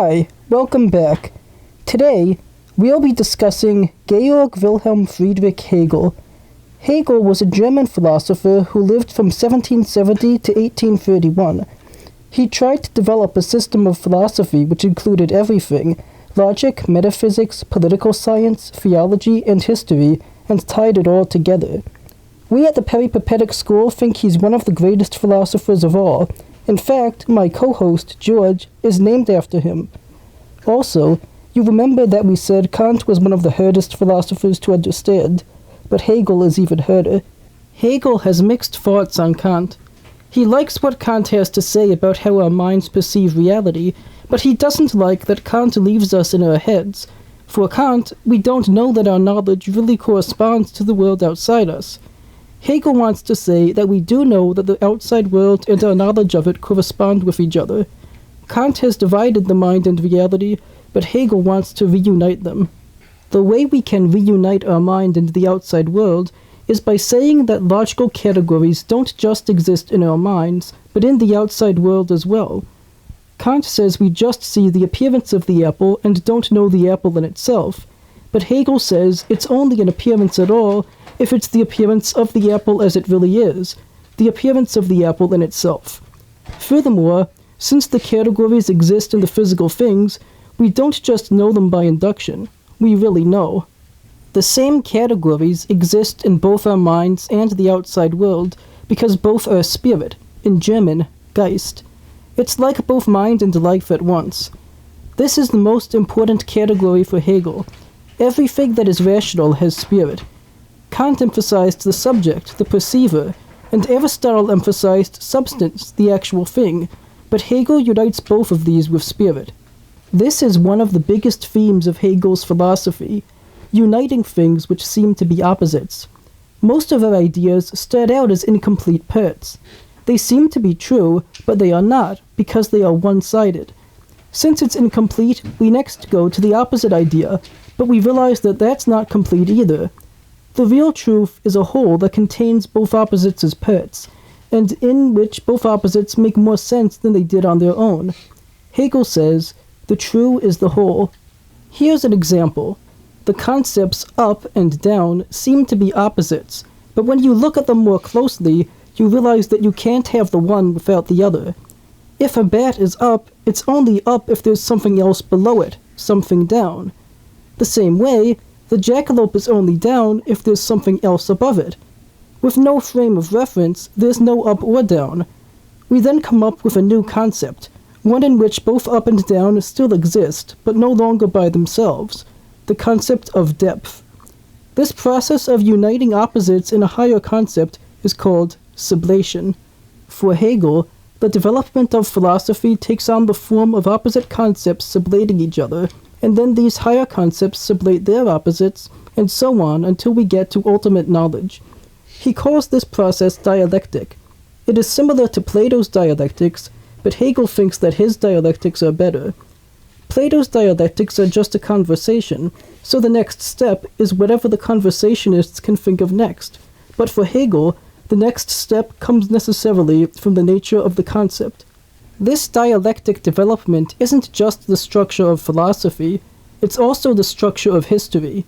Hi, welcome back. Today, we'll be discussing Georg Wilhelm Friedrich Hegel. Hegel was a German philosopher who lived from 1770 to 1831. He tried to develop a system of philosophy which included everything: logic, metaphysics, political science, theology, and history, and tied it all together. We at the Peripuppetic School think he's one of the greatest philosophers of all. In fact, my co-host, George, is named after him. Also, you remember that we said Kant was one of the hardest philosophers to understand, but Hegel is even harder. Hegel has mixed thoughts on Kant. He likes what Kant has to say about how our minds perceive reality, but he doesn't like that Kant leaves us in our heads. For Kant, we don't know that our knowledge really corresponds to the world outside us. Hegel wants to say that we do know that the outside world and our knowledge of it correspond with each other. Kant has divided the mind and reality, but Hegel wants to reunite them. The way we can reunite our mind and the outside world is by saying that logical categories don't just exist in our minds, but in the outside world as well. Kant says we just see the appearance of the apple and don't know the apple in itself, but Hegel says it's only an appearance at all if it's the appearance of the apple as it really is, the appearance of the apple in itself. Furthermore, since the categories exist in the physical things, we don't just know them by induction, we really know. The same categories exist in both our minds and the outside world because both are spirit, in German, Geist. It's like both mind and life at once. This is the most important category for Hegel. Everything that is rational has spirit. Kant emphasized the subject, the perceiver, and Aristotle emphasized substance, the actual thing, but Hegel unites both of these with spirit. This is one of the biggest themes of Hegel's philosophy, uniting things which seem to be opposites. Most of our ideas start out as incomplete parts. They seem to be true, but they are not, because they are one-sided. Since it's incomplete, we next go to the opposite idea, but we realize that that's not complete either. The real truth is a whole that contains both opposites as parts, and in which both opposites make more sense than they did on their own. Hegel says, the true is the whole. Here's an example. The concepts up and down seem to be opposites, but when you look at them more closely, you realize that you can't have the one without the other. If a bat is up, it's only up if there's something else below it, something down. The same way, the jackalope is only down if there's something else above it. With no frame of reference, there's no up or down. We then come up with a new concept, one in which both up and down still exist, but no longer by themselves, the concept of depth. This process of uniting opposites in a higher concept is called sublation. For Hegel, the development of philosophy takes on the form of opposite concepts sublating each other, and then these higher concepts sublate their opposites, and so on until we get to ultimate knowledge. He calls this process dialectic. It is similar to Plato's dialectics, but Hegel thinks that his dialectics are better. Plato's dialectics are just a conversation, so the next step is whatever the conversationists can think of next. But for Hegel, the next step comes necessarily from the nature of the concept. This dialectic development isn't just the structure of philosophy, it's also the structure of history.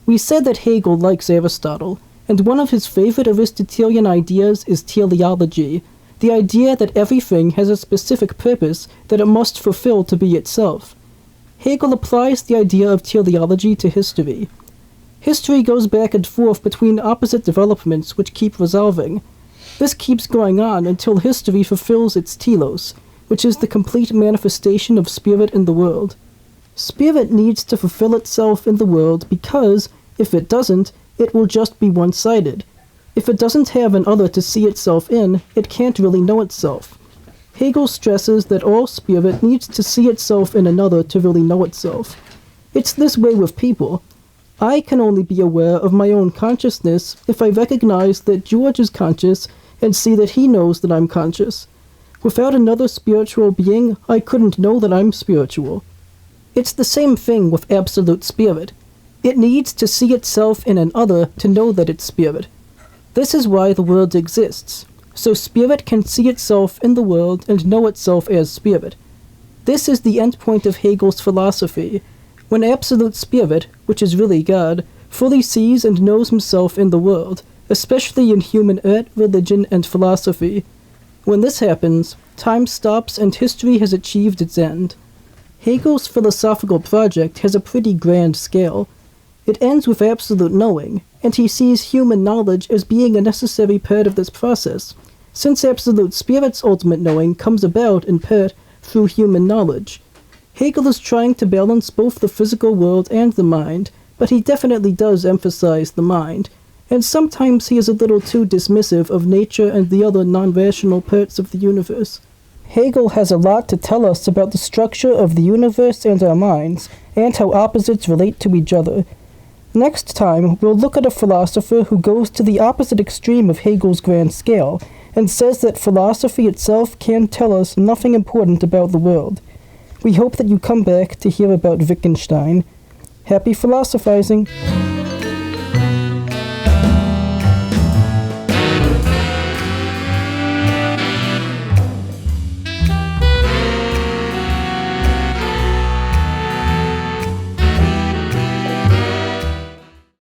We said that Hegel likes Aristotle, and one of his favorite Aristotelian ideas is teleology, the idea that everything has a specific purpose that it must fulfill to be itself. Hegel applies the idea of teleology to history. History goes back and forth between opposite developments which keep resolving. This keeps going on until history fulfills its telos, which is the complete manifestation of spirit in the world. Spirit needs to fulfill itself in the world because, if it doesn't, it will just be one-sided. If it doesn't have an other to see itself in, it can't really know itself. Hegel stresses that all spirit needs to see itself in another to really know itself. It's this way with people. I can only be aware of my own consciousness if I recognize that George is conscious and see that he knows that I'm conscious. Without another spiritual being, I couldn't know that I'm spiritual. It's the same thing with absolute spirit. It needs to see itself in an other to know that it's spirit. This is why the world exists, so spirit can see itself in the world and know itself as spirit. This is the endpoint of Hegel's philosophy, when absolute spirit, which is really God, fully sees and knows himself in the world, especially in human art, religion, and philosophy. When this happens, time stops and history has achieved its end. Hegel's philosophical project has a pretty grand scale. It ends with absolute knowing, and he sees human knowledge as being a necessary part of this process, since absolute spirit's ultimate knowing comes about, in part, through human knowledge. Hegel is trying to balance both the physical world and the mind, but he definitely does emphasize the mind, and sometimes he is a little too dismissive of nature and the other non-rational parts of the universe. Hegel has a lot to tell us about the structure of the universe and our minds, and how opposites relate to each other. Next time, we'll look at a philosopher who goes to the opposite extreme of Hegel's grand scale, and says that philosophy itself can tell us nothing important about the world. We hope that you come back to hear about Wittgenstein. Happy philosophizing!